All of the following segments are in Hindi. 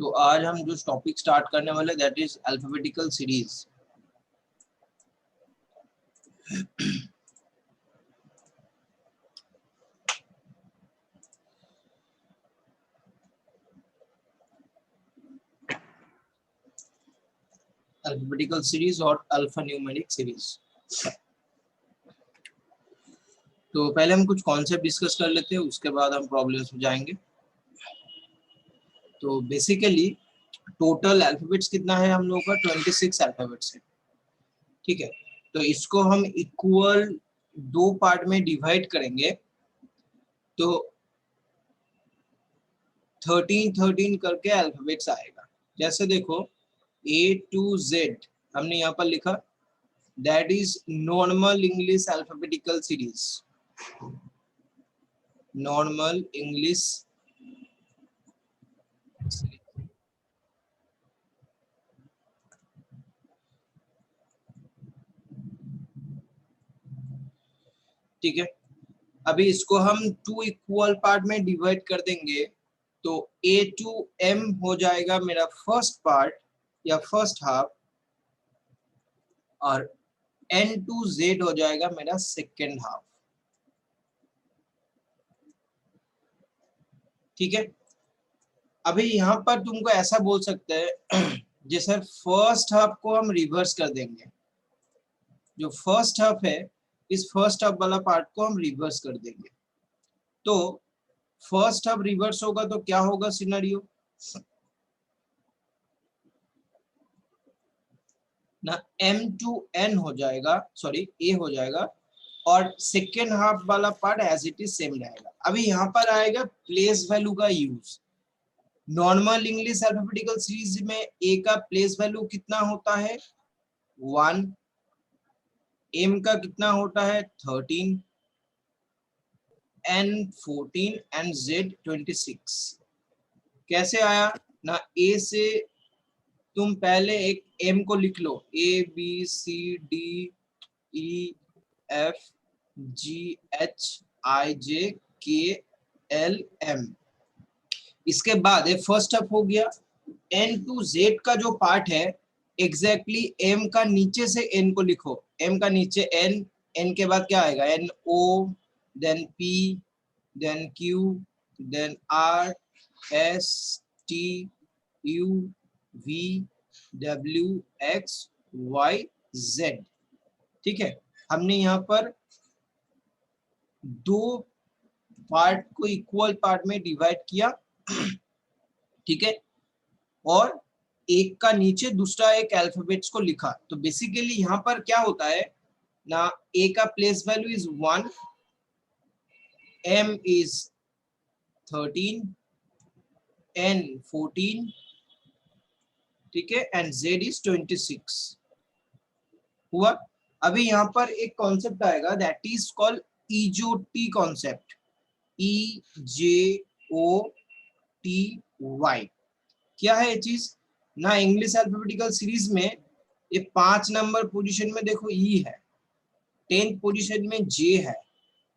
तो आज हम जो टॉपिक स्टार्ट करने वाले that is alphabetical series. Alphabetical series और अल्फा न्यूमेरिक सीरीज। तो पहले हम कुछ कॉन्सेप्ट डिस्कस कर लेते हैं, उसके बाद हम प्रॉब्लम्स में जाएंगे। तो बेसिकली टोटल अल्फाबेट्स कितना है हम लोगों का? 26 अल्फाबेट्स है। ठीक है, तो इसको हम इक्वल दो पार्ट में डिवाइड करेंगे तो 13 करके अल्फाबेट्स आएगा। जैसे देखो A to Z हमने यहाँ पर लिखा, that is normal English alphabetical series. Normal English ठीक है, अभी इसको हम टू इक्वल पार्ट में डिवाइड कर देंगे तो A to M हो जाएगा मेरा फर्स्ट पार्ट या फर्स्ट हाफ, और N to Z हो जाएगा मेरा सेकेंड हाफ। ठीक है, अभी यहाँ पर तुमको ऐसा बोल सकते हैं जैसे फर्स्ट हाफ को हम रिवर्स कर देंगे। जो फर्स्ट हाफ है, इस फर्स्ट हाफ वाला पार्ट को हम रिवर्स कर देंगे। तो फर्स्ट हाफ रिवर्स होगा तो क्या होगा सिनेरियो ना, M to N हो जाएगा, सॉरी A हो जाएगा, और सेकेंड हाफ वाला part as it is same रहेगा। अभी यहाँ पर आएगा प्लेस वैल्यू का use. Normal English alphabetical series में A का प्लेस वैल्यू कितना होता है? 1। M का कितना होता है? 13, N 14 एंड Z 26। कैसे आया ना? A से तुम पहले एक M को लिख लो, ABCDEFGHIJKLM। इसके बाद फर्स्ट अप हो गया। N to Z का जो पार्ट है एग्जैक्टली M का नीचे से N को लिखो। M का नीचे N, N के बाद क्या आएगा? NO, then P, then Q, then R, S, T, U, V, W, X, Y, Z। ठीक है, हमने यहाँ पर दो पार्ट को इक्वल पार्ट में डिवाइड किया। ठीक है, और एक का नीचे दूसरा एक अल्फाबेट्स को लिखा। तो बेसिकली यहाँ पर क्या होता है ना, A का place value is 1, M is 13, N 14, ठीक है, एंड Z इज 26 हुआ। अभी यहाँ पर एक कॉन्सेप्ट आएगा that is called EJOT concept, EJOTY। क्या है ये चीज ना? इंग्लिश अल्फाबेटिकल सीरीज में ये 5 नंबर पोजीशन में देखो E है, 10th पोजीशन में J है,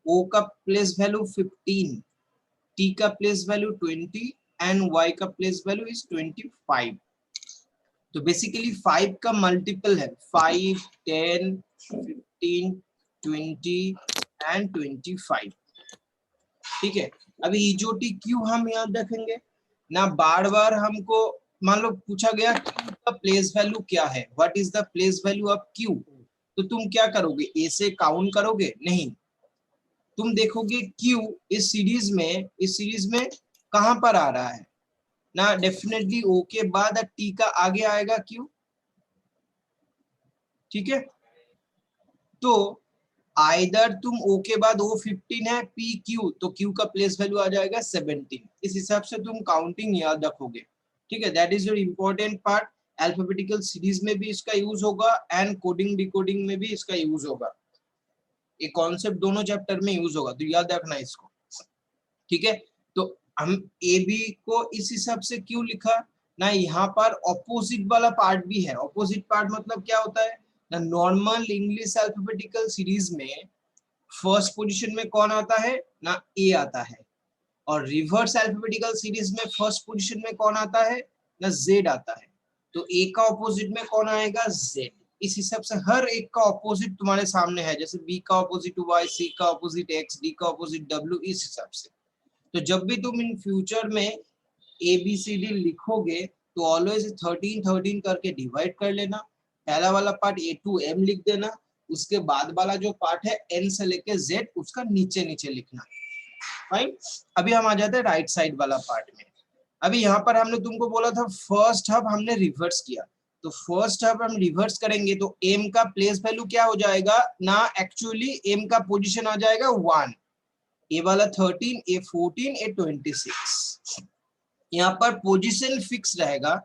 O का प्लेस वैल्यू 15, T का प्लेस वैल्यू 20 एंड Y का प्लेस वैल्यू इज 25। तो बेसिकली 5 का मल्टीपल है 5, 10, 15, 20 एंड 25। ठीक है, अभी EJOT क्यों हम याद रखेंगे ना? बार बार हमको मान लो पूछा गया Q का प्लेस वैल्यू क्या है, what is the place value of Q, तो तुम क्या करोगे? A से काउंट करोगे? नहीं, तुम देखोगे Q इस सीरीज में कहां पर आ रहा है ना? डेफिनेटली O के बाद T का आगे आएगा Q। ठीक है, तो आइदर तुम O के बाद O 15 है, P Q, तो Q का प्लेस वैल्यू आ जाएगा 17। इस हिसाब से तुम काउंटिंग याद रखोगे। ठीक है, that is your important part. Alphabetical series में भी इसका यूज होगा एंड कोडिंग डिकोडिंग में भी इसका यूज होगा। ये कॉन्सेप्ट दोनों चैप्टर में यूज होगा, तो याद रखना इसको। ठीक है, तो हम ए बी को इस हिसाब से क्यों लिखा ना? यहाँ पर ऑपोजिट वाला पार्ट भी है। ऑपोजिट पार्ट मतलब क्या होता है ना? नॉर्मल इंग्लिश अल्फाबेटिकल सीरीज में फर्स्ट पोजीशन में कौन आता है ना? ए आता है, और रिवर्स अल्फाबेटिकल सीरीज में फर्स्ट पोजीशन में कौन आता है? ना जेड आता है, तो ए का ऑपोजिट में कौन आएगा, जेड। इस हिसाब से हर एक का ऑपोजिट तुम्हारे सामने है, जैसे बी का ऑपोजिट वाई, सी का ऑपोजिट एक्स, डी का ऑपोजिट डब्ल्यू, इस हिसाब से। तो जब भी तुम इन फ्यूचर में ए बी सी डी लिखोगे तो ऑलवेज 13 13 करके डिवाइड कर लेना। पहला वाला पार्ट ए टू एम लिख देना, उसके बाद वाला जो पार्ट है एन से लेके जेड उसका नीचे नीचे लिखना। फाइन। अभी हम आ जाते हैं राइट साइड वाला पार्ट में। अभी यहाँ पर हमने तुमको बोला था फर्स्ट हब हमने रिवर्स किया, तो फर्स्ट हब हम रिवर्स करेंगे तो एम का प्लेस वैल्यू क्या हो जाएगा ना, एक्चुअली एम का पोजीशन आ जाएगा 1, ए वाला 13, ए 14, ए 26। यहाँ पर पोजीशन फिक्स रहेगा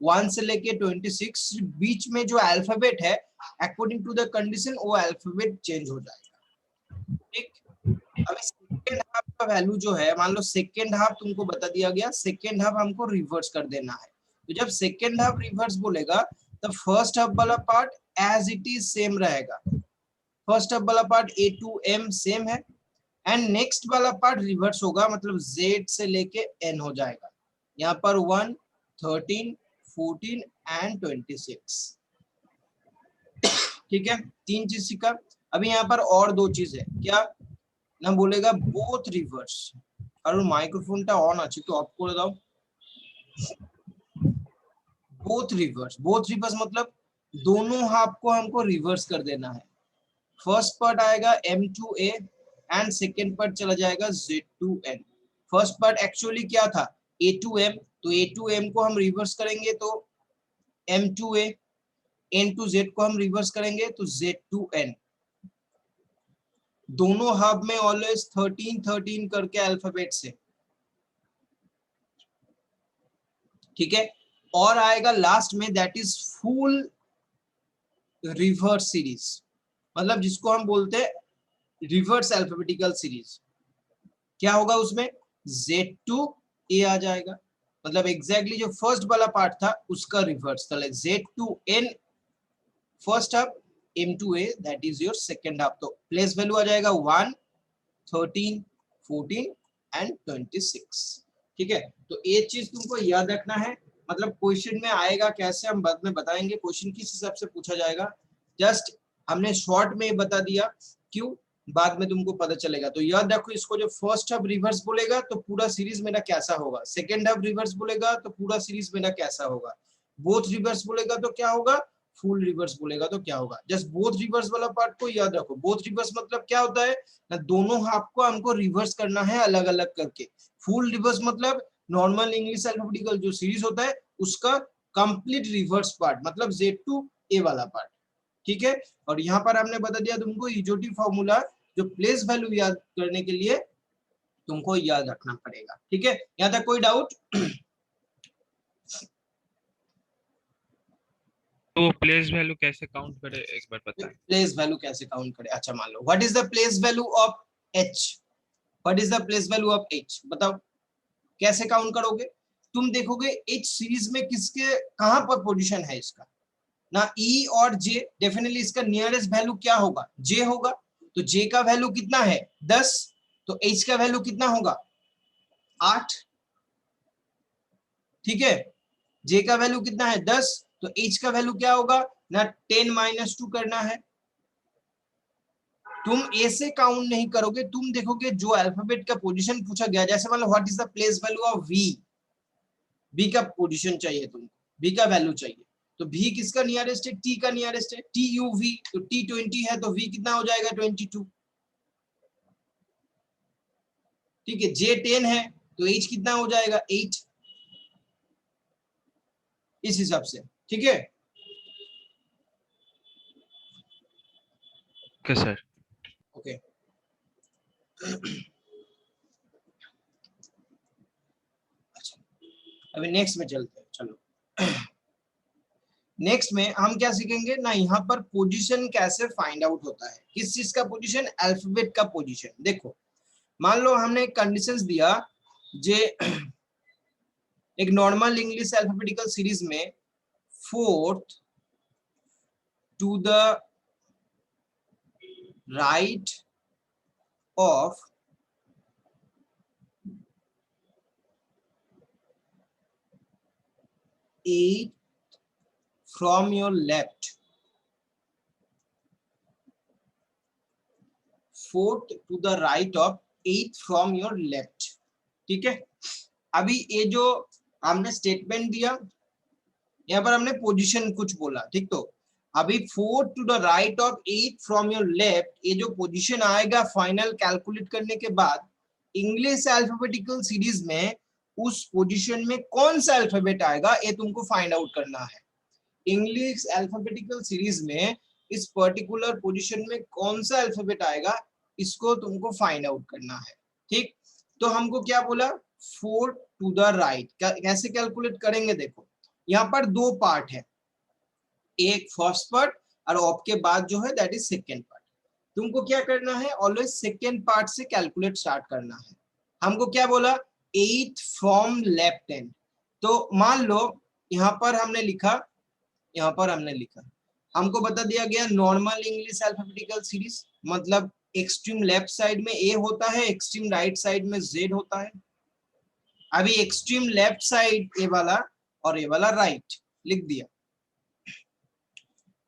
1 से लेके 26, बीच में जो अल्फाबेट है अकॉर्डिंग टू द कंडीशन वो अल्फाबेट चेंज हो जाएगा। ठीक। अभी सेकेंड हाफ का वैल्यू जो है, मान लो सेकेंड हाफ तुमको बता दिया गया, सेकेंड हाफ हमको रिवर्स कर देना है। तो जब सेकेंड हाफ रिवर्स बोलेगा तो फर्स्ट हाफ वाला part as it is same रहेगा, फर्स्ट हाफ वाला part A to M same है, एंड नेक्स्ट वाला पार्ट रिवर्स होगा, मतलब जेड से लेके एन हो जाएगा। यहाँ पर 1, 13, 14 एंड 26। ठीक है, 3 चीज सीखा। अभी यहाँ पर और 2 चीज है, क्या ना बोलेगा बोथ रिवर्स, और माइक्रोफोनটা অন আছে তো অফ করে দাও। बोथ रिवर्स, बोथ रिवर्स मतलब दोनों हाफ को हमको रिवर्स कर देना है। फर्स्ट पार्ट आएगा m2a एंड सेकेंड पार्ट चला जाएगा z2n। फर्स्ट पार्ट एक्चुअली क्या था a2m, तो a2m को हम रिवर्स करेंगे तो m2a, n2z को हम रिवर्स करेंगे तो z2n। दोनों हाफ में ऑलवेज 13 13 करके अल्फाबेट से। ठीक है, और आएगा लास्ट में that is full reverse series, मतलब जिसको हम बोलते हैं रिवर्स अल्फाबेटिकल सीरीज। क्या होगा उसमें Z2A आ जाएगा, मतलब एग्जैक्टली जो फर्स्ट वाला पार्ट था उसका रिवर्स, तो Z2N first half, M2A that is your second half. तो प्लेस वैल्यू आ जाएगा 1, 13, 14 एंड 26। ठीक है, तो एक चीज तुमको याद रखना है, मतलब क्वेश्चन में आएगा कैसे हम बाद में बताएंगे, क्वेश्चन किस हिसाब से पूछा जाएगा, जस्ट हमने शॉर्ट में बता दिया, क्यों बाद में तुमको पता चलेगा। तो याद रखो इसको, जो फर्स्ट हाफ रिवर्स बोलेगा तो पूरा सीरीज मेरा कैसा होगा, सेकेंड हाफ रिवर्स बोलेगा तो पूरा सीरीज मेरा कैसा होगा, बोथ रिवर्स बोलेगा तो क्या होगा, फुल रिवर्स बोलेगा तो क्या होगा। जस्ट बोथ रिवर्स वाला पार्ट को याद रखो। बोथ रिवर्स मतलब क्या होता है ना, दोनों हाफ को हमको रिवर्स करना है अलग अलग करके। फुल रिवर्स मतलब नॉर्मल इंग्लिश अल्फाबेटिकल जो सीरीज होता है उसका कंप्लीट रिवर्स पार्ट, मतलब Z2A वाला पार्ट। ठीक है, और यहाँ पर हमने बता दिया तुमको इजोटी फॉर्मूला, जो प्लेस वैल्यू याद करने के लिए तुमको याद रखना पड़ेगा। ठीक है, यहाँ तक कोई डाउट? तो प्लेस वैल्यू कैसे काउंट करे एक बार बताएं। प्लेस वैल्यू कैसे काउंट करे, अच्छा मान लो what is the place value of h, what is the place value of h, बताओ कैसे काउंट करोगे। तुम देखोगे h सीरीज में किसके कहां पर पोजीशन है इसका ना, E और J, डेफिनेटली इसका नियरेस्ट वैल्यू क्या होगा, J होगा। तो J का वैल्यू कितना है 10, तो H का वैल्यू कितना होगा 8। ठीक है, J का वैल्यू कितना है 10, तो H का वैल्यू क्या होगा ना 10 - 2 करना है। तुम ए से काउंट नहीं करोगे, तुम देखोगे जो अल्फाबेट का पोजीशन पूछा गया, जैसे मान लो what is the place value of V, V का पोजीशन चाहिए तुमको, V का वैल्यू चाहिए, तो V किसका नियरेस्ट है, T का नियरेस्ट है, TUV, तो T 20 है तो V कितना हो जाएगा 22। ठीक है, J 10 है तो H कितना हो जाएगा 8, इस हिसाब से। ठीक है, ओके सर। ओके। अच्छा, अभी नेक्स्ट में चलते हैं, चलो। नेक्स्ट में हम क्या सीखेंगे ना, यहाँ पर पोजीशन कैसे फाइंड आउट होता है, किस चीज का पोजीशन, अल्फाबेट का पोजीशन। देखो मान लो हमने कंडीशंस दिया, जे एक नॉर्मल इंग्लिश अल्फाबेटिकल सीरीज में 4th to the right of 8 from your left, 4th to the right of 8 from your left। ठीक है, अभी ये जो हमने स्टेटमेंट दिया, यहाँ पर हमने पोजीशन कुछ बोला, ठीक। तो अभी 4 to the right of 8 from your left, ये जो पोजीशन आएगा फाइनल कैलकुलेट करने के बाद, इंग्लिश अल्फाबेटिकल सीरीज में उस पोजीशन में कौन सा अल्फाबेट आएगा ये तुमको फाइंड आउट करना है। इंग्लिश अल्फाबेटिकल सीरीज में इस पर्टिकुलर पोजीशन में कौन सा अल्फाबेट आएगा, इसको तुमको फाइंड आउट करना है, ठीक। तो हमको क्या बोला, 4 टू द राइट, कैसे कैलकुलेट करेंगे, देखो यहाँ पर दो पार्ट है, एक फर्स्ट पार्ट और ऑफ के बाद जो है दैट इज सेकेंड पार्ट। तुमको क्या करना है, ऑलवेज सेकेंड पार्ट से कैलकुलेट स्टार्ट करना है। हमको क्या बोला, 8 फ्रॉम लेफ्ट हैंड। तो मान लो यहाँ पर हमने लिखा, यहाँ पर हमने लिखा, हमको बता दिया गया नॉर्मल इंग्लिश अल्फाबेटिकल सीरीज, मतलब एक्सट्रीम लेफ्ट साइड में ए होता है, एक्सट्रीम राइट साइड में जेड होता है। अभी एक्सट्रीम लेफ्ट साइड ए वाला और ए वाला राइट लिख दिया।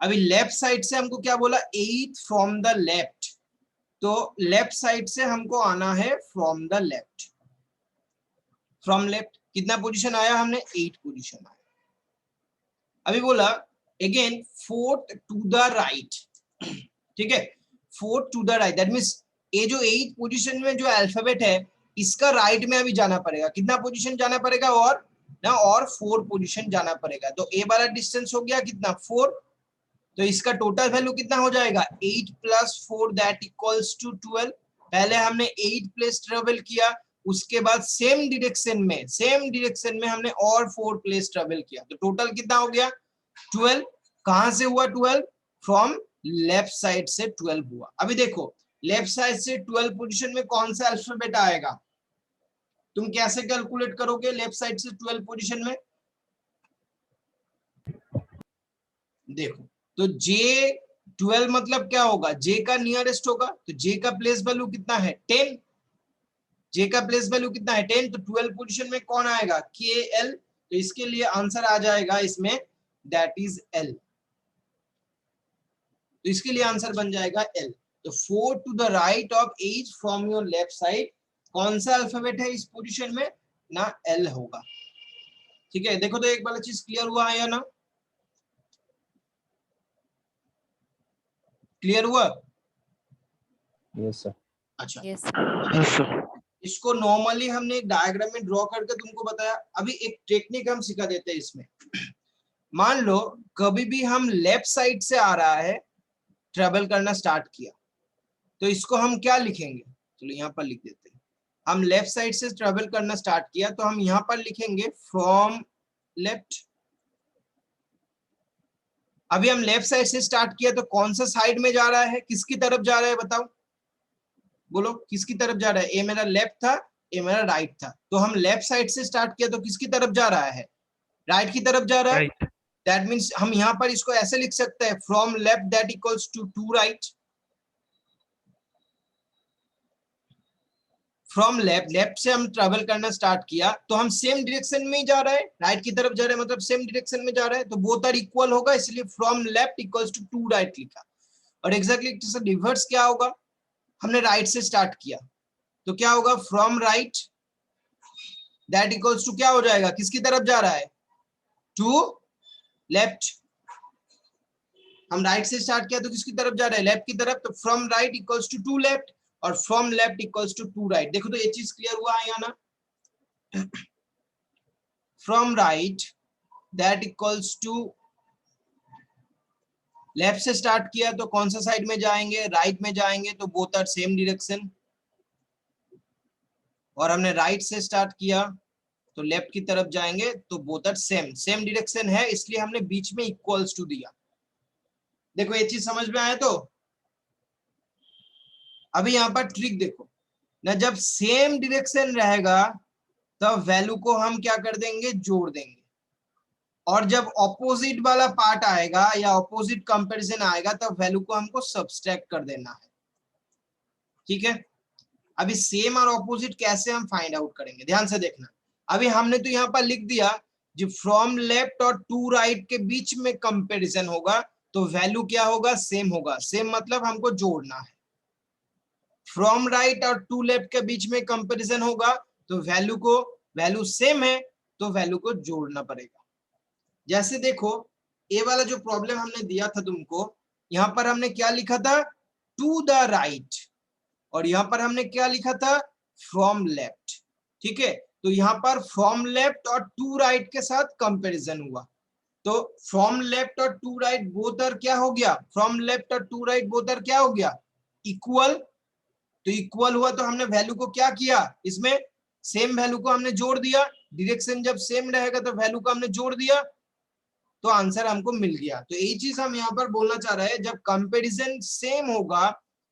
अभी लेफ्ट साइड से हमको क्या बोला, 8 फ्रॉम द लेफ्ट, तो लेफ्ट साइड से हमको आना है from the left. From left कितना पोजीशन आया, हमने 8 पोजीशन आया। अभी बोला अगेन 4 टू द राइट, ठीक है, 4 to the right, that means ये जो 8 पोजीशन में जो अल्फाबेट है इसका राइट में अभी जाना पड़ेगा, कितना पोजीशन जाना पड़ेगा, और 4 पोजीशन जाना पड़ेगा। तो ए वाला डिस्टेंस हो गया कितना, 4, तो इसका टोटल वैल्यू कितना हो जाएगा, 8 + 4 दैट इक्वल्स टू 12। पहले हमने 8 प्लेस ट्रेवल किया, उसके बाद सेम डायरेक्शन में हमने और 4 प्लेस ट्रेवल किया, तो टोटल कितना हो गया 12। कहां से हुआ 12, फ्रॉम लेफ्ट साइड से 12 हुआ। अभी देखो लेफ्ट साइड से 12 पोजीशन में कौन सा अल्फाबेट आएगा, तुम कैसे कैलकुलेट करोगे लेफ्ट साइड से 12 पोजीशन में, देखो तो J12 मतलब क्या होगा, J का नियरेस्ट होगा, तो J का प्लेस वैल्यू कितना है 10, J का प्लेस वैल्यू कितना है 10, तो 12 पोजीशन में कौन आएगा KL, तो इसके लिए आंसर आ जाएगा इसमें दैट इज L, तो इसके लिए आंसर बन जाएगा L। तो 4 to the right of 8 from your left side, कौन सा अल्फाबेट है इस पोजीशन में ना, L होगा। ठीक है, देखो तो एक वाला चीज क्लियर हुआ है या ना, क्लियर हुआ? Yes sir. अच्छा यस सर। इसको नॉर्मली हमने एक डायग्राम में ड्रॉ करके तुमको बताया। अभी एक टेक्निक हम सिखा देते हैं इसमें। मान लो कभी भी हम लेफ्ट साइड से आ रहा है, ट्रेवल करना स्टार्ट किया, तो इसको हम क्या लिखेंगे, चलो यहाँ पर लिख देते हैं। हम लेफ्ट साइड से ट्रेवल करना स्टार्ट किया तो हम यहाँ पर लिखेंगे फ्रॉम लेफ्ट। अभी हम लेफ्ट साइड से स्टार्ट किया तो कौन सा साइड में जा रहा है, किसकी तरफ जा रहा है बताओ, बोलो किसकी तरफ जा रहा है, ए मेरा लेफ्ट था, ए मेरा राइट था, तो हम लेफ्ट साइड से स्टार्ट किया तो किसकी तरफ जा रहा है, राइट की तरफ जा रहा है। राइट। दैट मीन्स हम यहाँ पर इसको ऐसे लिख सकते हैं from left that equals to 2 right. From left से हम ट्रेवल करना स्टार्ट किया तो हम सेम डायरेक्शन में ही जा रहा है, राइट की तरफ जा रहे हैं, मतलब सेम डायरेक्शन में जा रहा है, तो बोथ आर इक्वल होगा, इसलिए from left equals to 2 right लिखा। और एग्जैक्टली रिवर्स क्या होगा, हमने राइट से स्टार्ट किया तो क्या होगा from right that equals to क्या हो जाएगा, किसकी तरफ जा रहा है, टू लेफ्ट। हम राइट से स्टार्ट किया तो किसकी तरफ जा रहा है, लेफ्ट की तरफ, तो from right equals to 2 left और from left equals to 2 right. देखो तो ये चीज क्लियर हुआ है या ना। From right that equals to, left से स्टार्ट किया तो कौन सा साइड में जाएंगे, राइट में जाएंगे, तो बोथ आर सेम डायरेक्शन। और हमने राइट से स्टार्ट किया तो लेफ्ट की तरफ जाएंगे तो बोथ आर सेम डायरेक्शन है, इसलिए हमने बीच में इक्वल्स टू दिया। देखो ये चीज समझ में आया। तो अभी यहाँ पर ट्रिक देखो ना, जब सेम डायरेक्शन रहेगा तब वैल्यू को हम क्या कर देंगे, जोड़ देंगे, और जब ऑपोजिट वाला पार्ट आएगा या ऑपोजिट कंपैरिजन आएगा तब वैल्यू को हमको सब्सट्रैक्ट कर देना है। ठीक है, अभी सेम और ऑपोजिट कैसे हम फाइंड आउट करेंगे, ध्यान से देखना। अभी हमने तो यहाँ पर लिख दिया जो फ्रॉम लेफ्ट और टू राइट के बीच में कंपैरिजन होगा तो वैल्यू क्या होगा, सेम होगा। सेम मतलब हमको जोड़ना है। फ्रॉम राइट और टू लेफ्ट के बीच में कंपैरिजन होगा तो वैल्यू सेम है तो वैल्यू को जोड़ना पड़ेगा। जैसे देखो ये वाला जो प्रॉब्लम हमने दिया था तुमको, यहां पर हमने क्या लिखा था, टू द राइट, और यहां पर हमने क्या लिखा था, फ्रॉम लेफ्ट। ठीक है, तो यहां पर फ्रॉम लेफ्ट और टू राइट के साथ कंपैरिजन हुआ तो फ्रॉम लेफ्ट और टू राइट बोथ आर क्या हो गया, फ्रॉम लेफ्ट और टू राइट बोथ आर क्या हो गया, इक्वल। तो इक्वल हुआ तो हमने वैल्यू को क्या किया, इसमें सेम वैल्यू को हमने जोड़ दिया। डायरेक्शन जब सेम रहेगा तो वैल्यू को हमने जोड़ दिया तो आंसर हमको मिल गया। तो यही चीज हम यहाँ पर बोलना चाह रहे हैं, जब कंपैरिजन सेम होगा,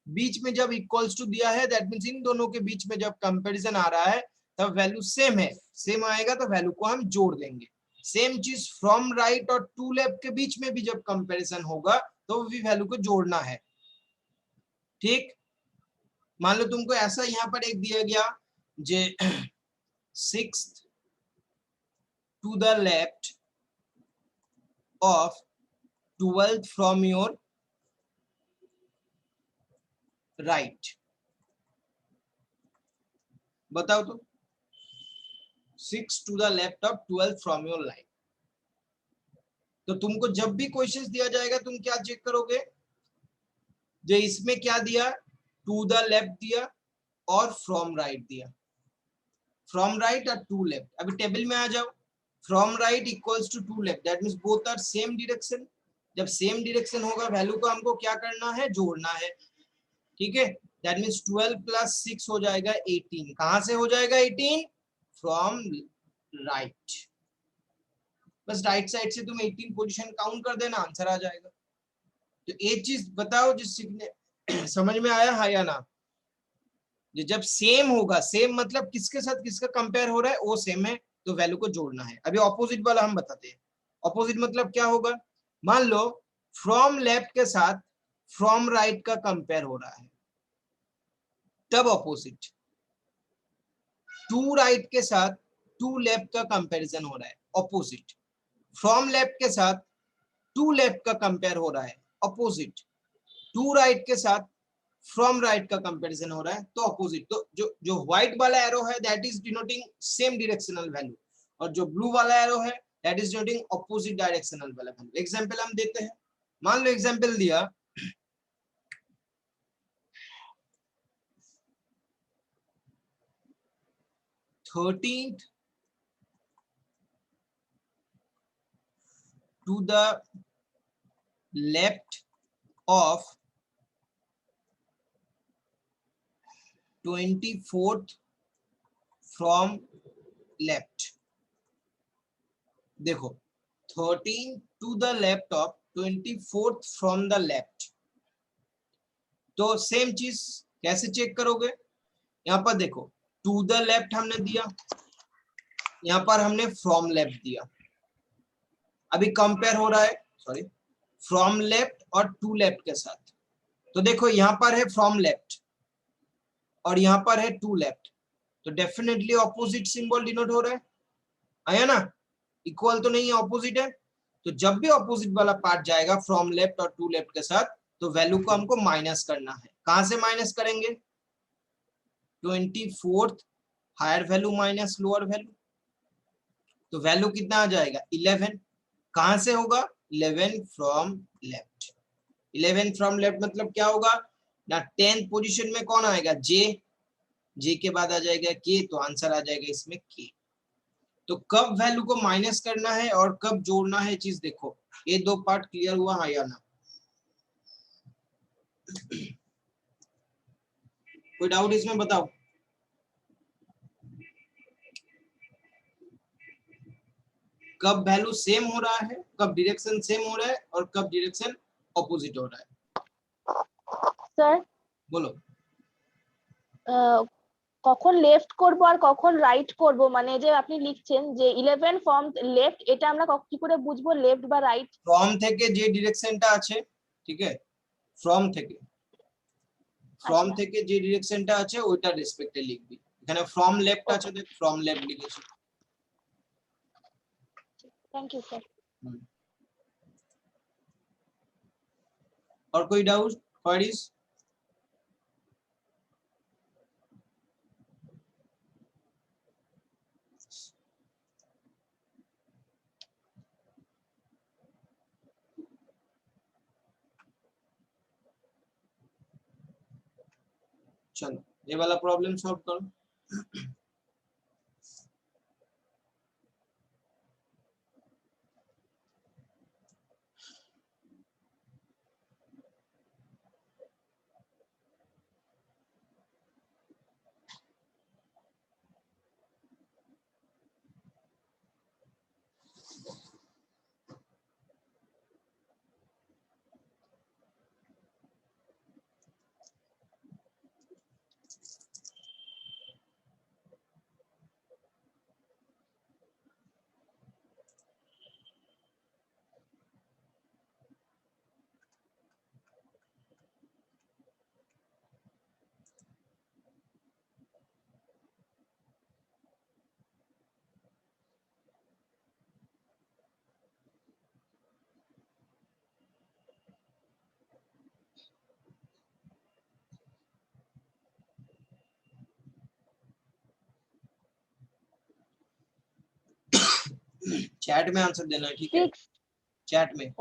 बीच में जब इक्वल्स टू दिया है दैट मींस इन दोनों के बीच में जब कंपैरिजन आ रहा है तब वैल्यू सेम है, सेम आएगा तो वैल्यू को हम जोड़ देंगे। सेम चीज फ्रॉम राइट और टू लेफ्ट के बीच में भी जब कंपैरिजन होगा तो भी वैल्यू को जोड़ना है। ठीक, मान लो तुमको ऐसा यहाँ पर एक दिया गया J 6th to the left of 12th from your right, बताओ तो 6 to the left of 12th from your right। तो तुमको जब भी क्वेश्चंस दिया जाएगा तुम क्या चेक करोगे, जो इसमें क्या दिया, टू द लेफ्ट दिया और फ्रॉम राइट दिया, फ्रॉम राइट और टू लेफ्ट। अभी टेबल में आ जाओ, from right equals to to left, that means both are same direction. जब सेम डायरेक्शन होगा वैल्यू को हमको क्या करना है, जोड़ना है। ठीक है, दैट मींस 12 प्लस 6 हो जाएगा 18। कहां से हो जाएगा 18, फ्रॉम राइट। बस राइट साइड से तुम 18 पोजीशन काउंट कर देना, आंसर आ जाएगा। तो एक चीज बताओ जिस सीखने समझ में आया है या ना, जब सेम होगा, सेम मतलब किसके साथ किसका कंपेयर हो रहा है, वो सेम है तो वैल्यू को जोड़ना है। अभी ऑपोजिट वाला हम बताते हैं। ऑपोजिट मतलब क्या होगा, मान लो फ्रॉम लेफ्ट के साथ फ्रॉम राइट का कंपेयर हो रहा है तब ऑपोजिट, टू राइट के साथ टू लेफ्ट का कंपैरिजन हो रहा है ऑपोजिट, फ्रॉम लेफ्ट के साथ टू लेफ्ट का कंपेयर हो रहा है ऑपोजिट, टू राइट के साथ फ्रॉम राइट का कंपैरिजन हो रहा है तो ऑपोजिट। तो जो व्हाइट वाला एरो है that is denoting same directional value, और जो ब्लू वाला एरो है that is denoting opposite directional वाला वैल्यू। एग्जांपल हम देते हैं, मान लो एग्जांपल दिया 13th to the left of 24th from left। देखो 13 to the left of 24th from the left, तो सेम चीज कैसे चेक करोगे, यहाँ पर देखो टू द लेफ्ट हमने दिया, यहाँ पर हमने फ्रॉम लेफ्ट दिया। अभी कंपेयर हो रहा है, सॉरी, फ्रॉम लेफ्ट और टू लेफ्ट के साथ। तो देखो यहाँ पर है फ्रॉम लेफ्ट और यहाँ पर है टू लेफ्ट, तो डेफिनेटली ऑपोजिट सिंबल डिनोट हो रहा है, आया ना, इक्वल तो नहीं है, ऑपोजिट है। तो जब भी ऑपोजिट वाला पार्ट जाएगा फ्रॉम लेफ्ट और टू लेफ्ट के साथ तो वैल्यू को हमको माइनस करना है। कहां से माइनस करेंगे, 24th higher value minus lower value, तो वैल्यू कितना आ जाएगा 11। कहां से होगा, 11 फ्रॉम लेफ्ट। 11 फ्रॉम लेफ्ट मतलब क्या होगा ना, 10th पोजीशन में कौन आएगा, जे, जे के बाद आ जाएगा के, तो आंसर आ जाएगा इसमें के। तो कब वैल्यू को माइनस करना है और कब जोड़ना है चीज देखो, ये दो पार्ट क्लियर हुआ है या ना, कोई डाउट इसमें बताओ। कब वैल्यू सेम हो रहा है, कब डायरेक्शन सेम हो रहा है और कब डायरेक्शन ऑपोजिट हो रहा है। স্যার बोलो, কখন লেফট করব আর কখন রাইট করব, মানে যে আপনি লিখছেন যে 11 ফ্রম লেফট, এটা আমরা কি করে বুঝবো লেফট বা রাইট? ফ্রম থেকে যে ডিরেকশনটা আছে, ঠিক আছে, ফ্রম থেকে যে ডিরেকশনটা আছে ওইটা রেসপেক্টে লিখবি। এখানে ফ্রম লেফট আছে, দেখ ফ্রম লেফট লিখেছি। Thank you sir. और कोई डाउट क्वेरीज? चलो ये वाला प्रॉब्लम सॉल्व करो। चैट में आंसर देना है, ठीक है? 6 चैट में।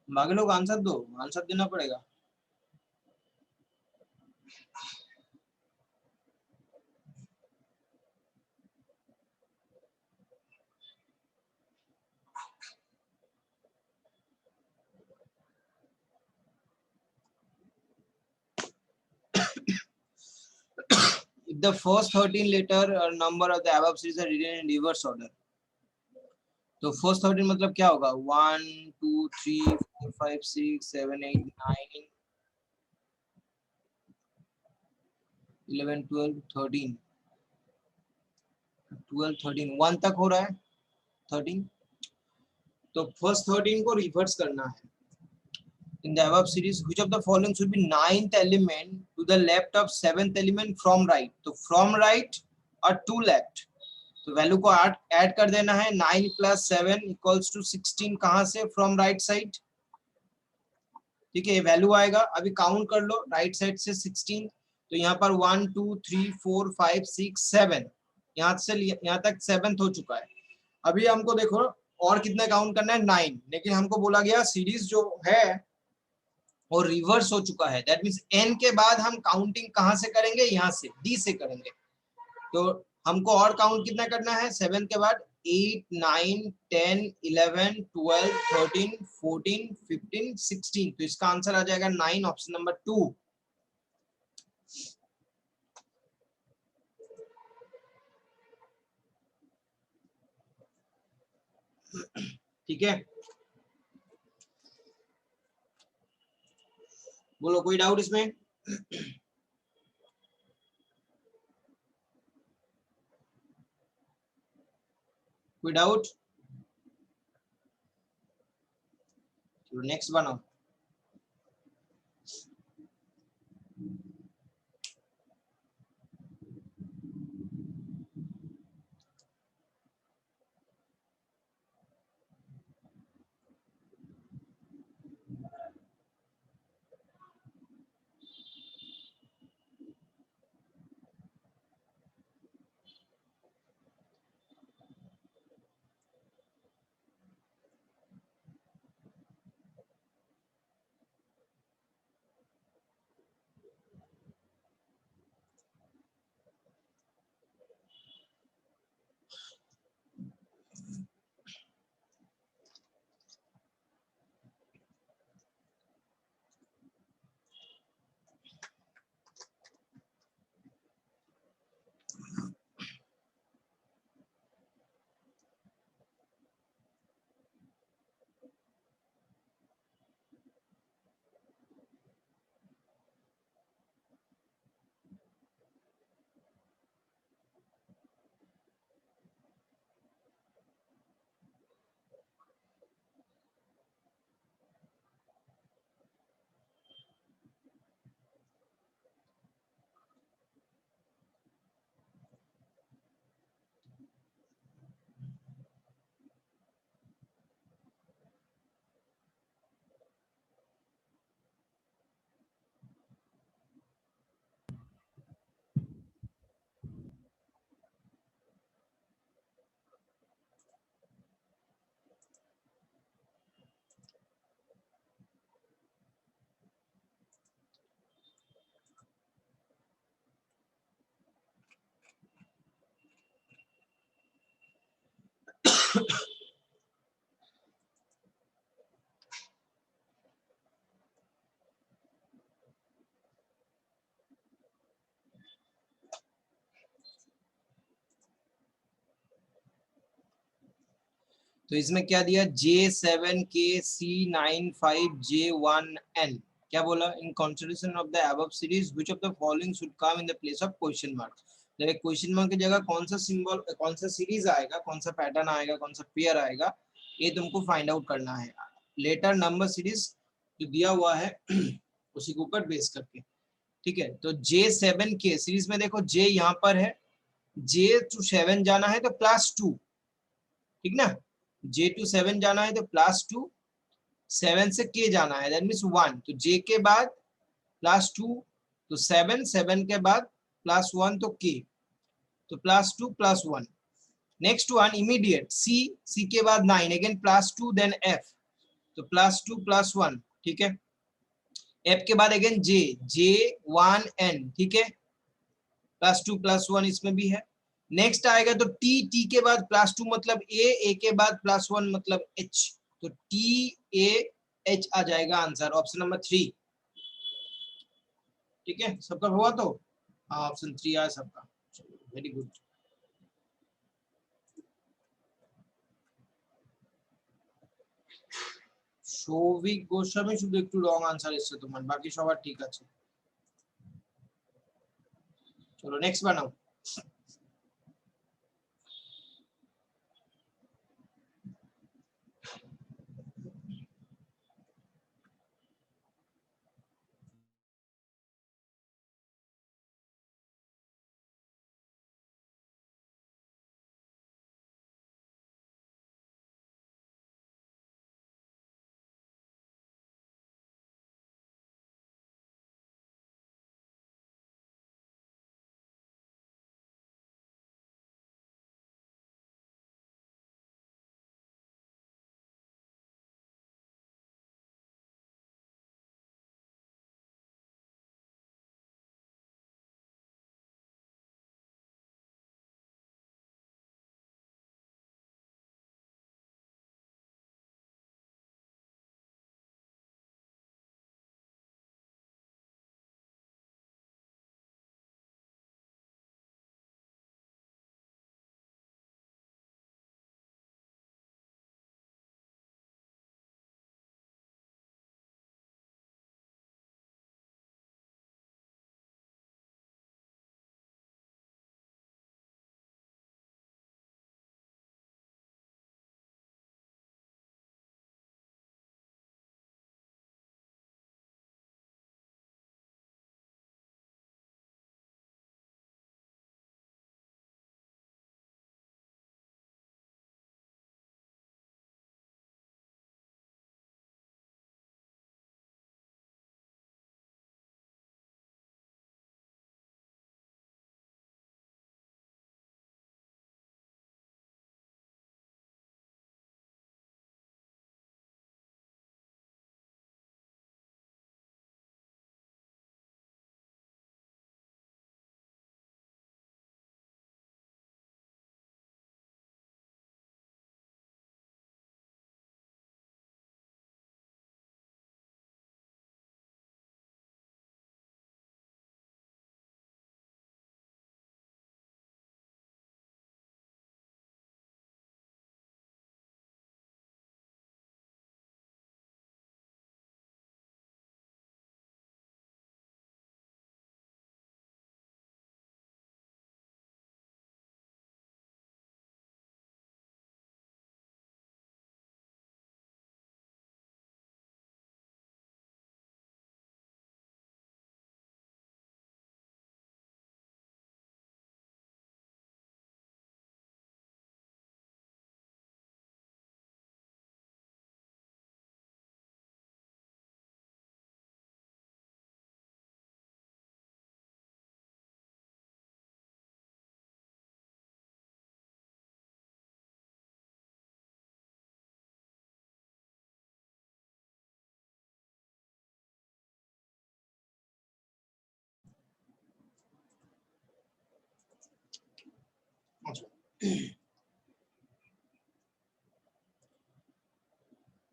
बाकी लोग आंसर दो, आंसर देना पड़ेगा। If the first 13 letter or number of the above series are written in reverse order, तो फर्स्ट 13 मतलब क्या होगा? 1 2 3 4 5 6 7 8 9 11 12 13 12 13 1 तक हो रहा है 13। तो फर्स्ट 13 को रिवर्स करना है। In the above series, which of the following should be ninth element to the left of seventh element from right? तो from right और to left, तो वैल्यू को ऐड कर देना है। 9 + 7 = 16 कहां से? फ्रॉम राइट साइड, ठीक है? ये वैल्यू आएगा। अभी काउंट कर लो राइट साइड से 16, तो यहाँ पर 1 2 3 4 5 6 7, यहाँ से यहाँ तक 7th हो चुका है। अभी हमको देखो और कितना काउंट करना है? 9, लेकिन हमको बोला गया सीरीज जो है और रिवर्स हो चुका है। दैट मींस n के बाद हम काउंटिंग कहां से करेंगे? यहाँ से d से करेंगे। तो हमको और काउंट कितना करना है? 7 के बाद 8 9 10 11 12 13 14 15 16, तो इसका आंसर आ जाएगा 9, ऑप्शन नंबर 2। ठीक है, बोलो कोई डाउट इसमें? कोई डाउट? नेक्स्ट बनाओ। तो इसमें क्या दिया, J7K C95J1N, क्या बोला, in consideration of the above series which of the following should come in the place of question mark. जब एक क्वेश्चन मार्क की जगह कौन सा सिंबल, कौन सा सीरीज आएगा, कौन सा पैटर्न आएगा, कौन सा पेयर आएगा, ये तुमको फाइंड आउट करना है। लेटर नंबर सीरीज जो दिया हुआ है उसी के ऊपर बेस करके, ठीक है। तो J7K सीरीज में देखो J यहाँ पर है, J to 7 जाना है तो +2, ठीक ना, J to 7 जाना है तो +2, 7 से K जाना है, दैट मीन्स 1, तो J के बाद +2 तो 7, 7 के बाद +1 तो K, तो +2 +1। नेक्स्ट वन इमीडिएट C के बाद 9, अगेन +2 देन F, तो +2 +1, ठीक है। F के बाद अगेन J1N, ठीक है, +2 +1 इसमें भी है। नेक्स्ट आएगा तो T के बाद +2 मतलब A के बाद +1 मतलब H, तो TAH आ जाएगा आंसर, ऑप्शन नंबर 3, ठीक है। सबका हुआ तो ऑप्शन 3 आया सबका, वेरी गुड। সৌভিক গোস্বামী শুধু একটু রং আনসার এসেছে তোমার, বাকি সবার ঠিক আছে। চলো নেক্সট বানাও।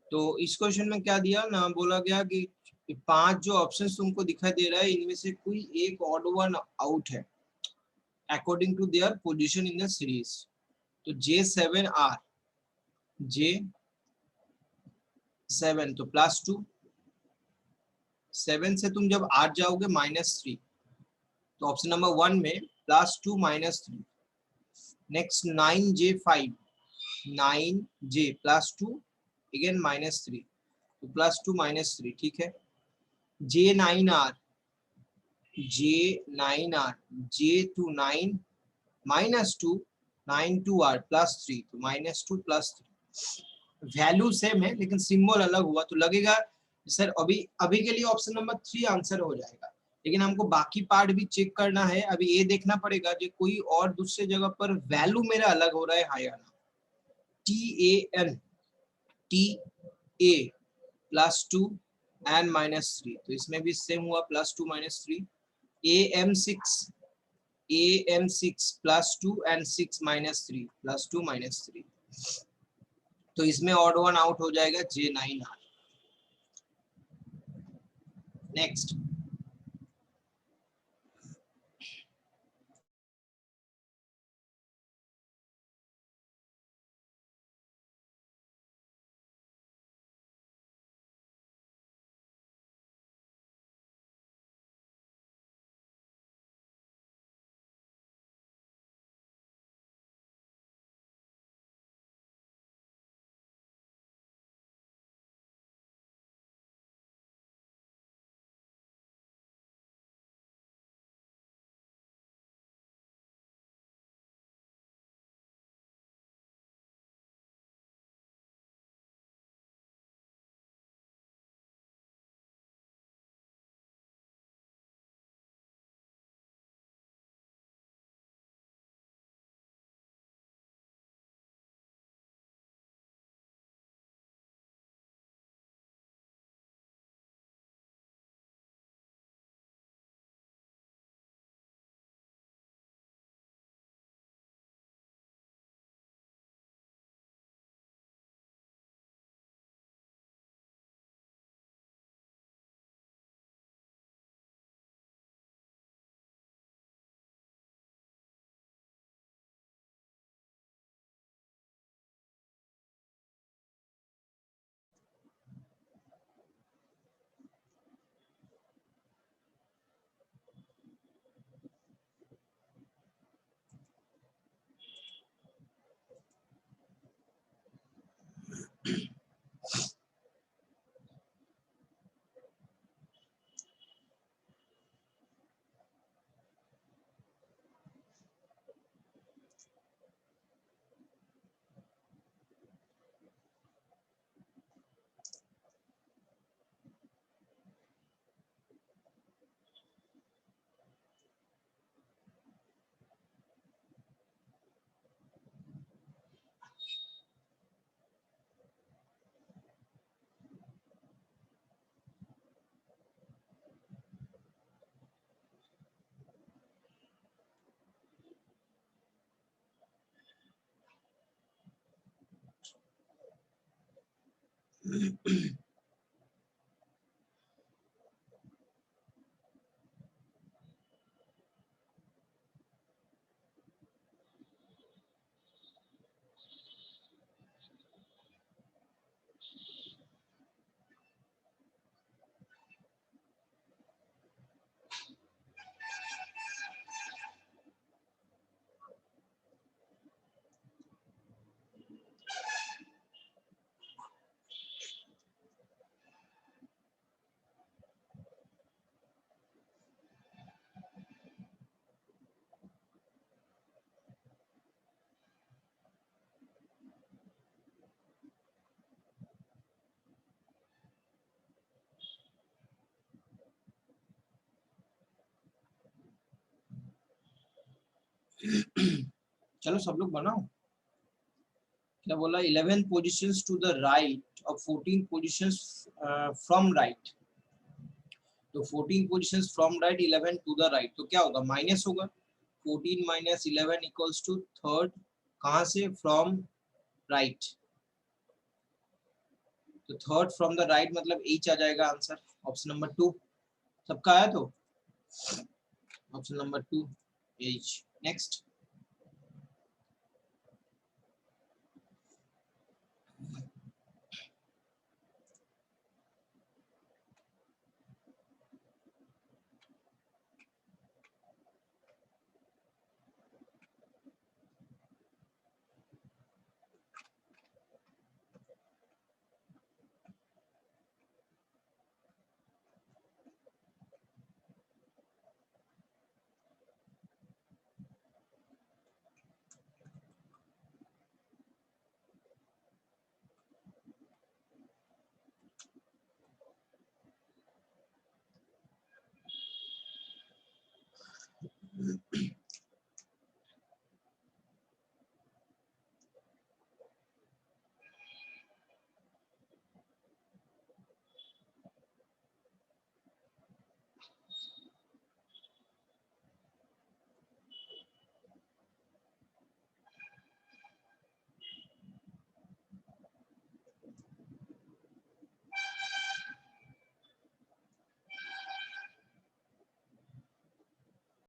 तो इस क्वेश्चन में क्या दिया ना, बोला गया कि 5 जो ऑप्शंस तुमको दिखाई दे रहा है इनमें से कोई एक ऑड वन आउट है according to their position in the series. तो J7R जे 7 तो +2, 7 से तुम जब 8 जाओगे -3, तो ऑप्शन नंबर 1 में +2 -3। नेक्स्ट 9J5, 9J +2 अगेन -3, तो +2 -3, ठीक है। J9R, J9R, J2 9 -2, 9 2R +3, तो -2 +3। वैल्यू सेम है लेकिन सिंबल अलग हुआ, तो लगेगा सर अभी अभी के लिए ऑप्शन नंबर 3 आंसर हो जाएगा, लेकिन हमको बाकी पार्ट भी चेक करना है। अभी ये देखना पड़ेगा कि कोई और दूसरे जगह पर वैल्यू मेरा अलग हो रहा है हाँ या ना। TAN, TA +2 and -3, तो इसमें भी सेम हुआ +2 -3। AM6, AM6 +2 and 6 -3, +2 -3, तो इसमें ऑड वन आउट हो जाएगा J9R। नेक्स्ट चलो सब लोग बनाओ। क्या बोला? 11 पोजीशंस टू द राइट और 14 पोजीशंस फ्रॉम राइट। तो 14 positions from right, 11 to the right, तो क्या होगा? माइनस होगा। 14 - 11 इक्वल्स टू थर्ड। कहां से? From right. तो थर्ड फ्रॉम द राइट मतलब एच आ जाएगा आंसर, ऑप्शन नंबर 2। सबका आया? तो ऑप्शन नंबर 2 एच। नेक्स्ट